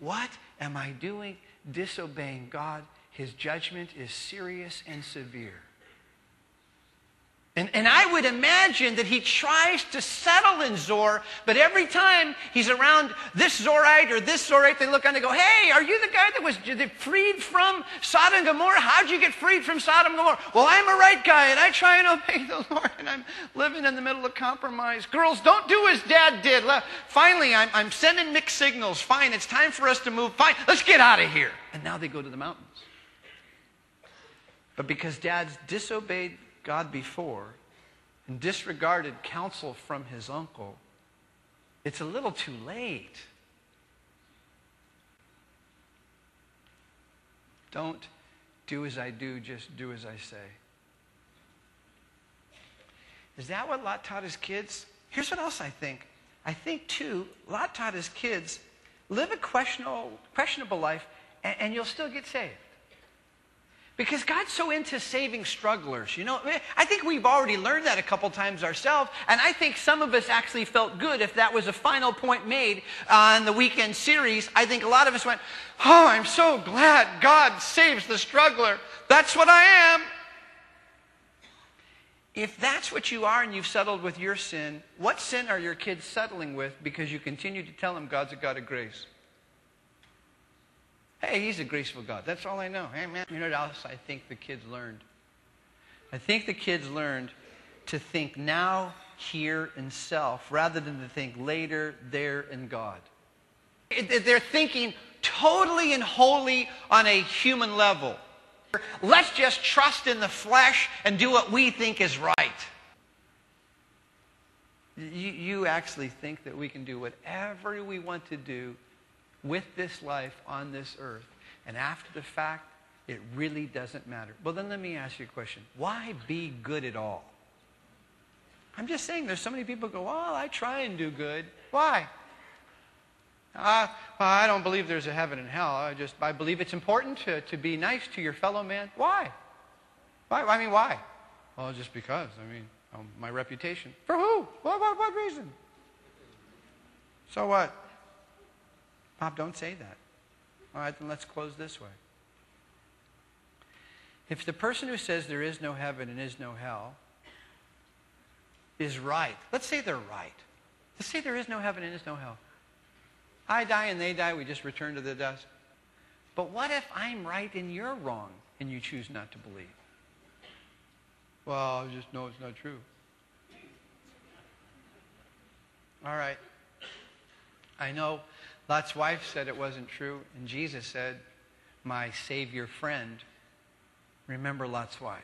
what am I doing? Disobeying God. His judgment is serious and severe. And I would imagine that he tries to settle in Zor, but every time he's around this Zorite or this Zorite, they look on and go, hey, are you the guy that was freed from Sodom and Gomorrah? How'd you get freed from Sodom and Gomorrah? Well, I'm a right guy, and I try and obey the Lord, and I'm living in the middle of compromise. Girls, don't do as Dad did. Finally, I'm sending mixed signals. Fine, it's time for us to move. Fine, let's get out of here. And now they go to the mountains. But because Dad's disobeyed God before and disregarded counsel from his uncle, it's a little too late. Don't do as I do, just do as I say. Is that what Lot taught his kids? Here's what else I think. I think, too, Lot taught his kids, live a questionable life, and you'll still get saved. Because God's so into saving strugglers. You know, I think we've already learned that a couple times ourselves. And I think some of us actually felt good if that was a final point made on the weekend series. I think a lot of us went, oh, I'm so glad God saves the struggler. That's what I am. If that's what you are and you've settled with your sin, what sin are your kids settling with because you continue to tell them God's a God of grace? Hey, he's a graceful God. That's all I know. Hey, man, you know what else I think the kids learned? I think the kids learned to think now, here, and self, rather than to think later, there, and God. They're thinking totally and wholly on a human level. Let's just trust in the flesh and do what we think is right. You actually think that we can do whatever we want to do with this life on this earth, and after the fact, it really doesn't matter. Well, then let me ask you a question. Why be good at all? I'm just saying there's so many people who go, well, I try and do good. Why? Well, I don't believe there's a heaven and hell. I believe it's important to be nice to your fellow man. Why? I mean, why? Well, just because. I mean, my reputation. For who? What reason? So what? Bob, don't say that. All right, then let's close this way. If the person who says there is no heaven and is no hell is right, let's say they're right. Let's say there is no heaven and is no hell. I die and they die, we just return to the dust. But what if I'm right and you're wrong and you choose not to believe? Well, I just know it's not true. All right. I know Lot's wife said it wasn't true, and Jesus said, my Savior friend, remember Lot's wife.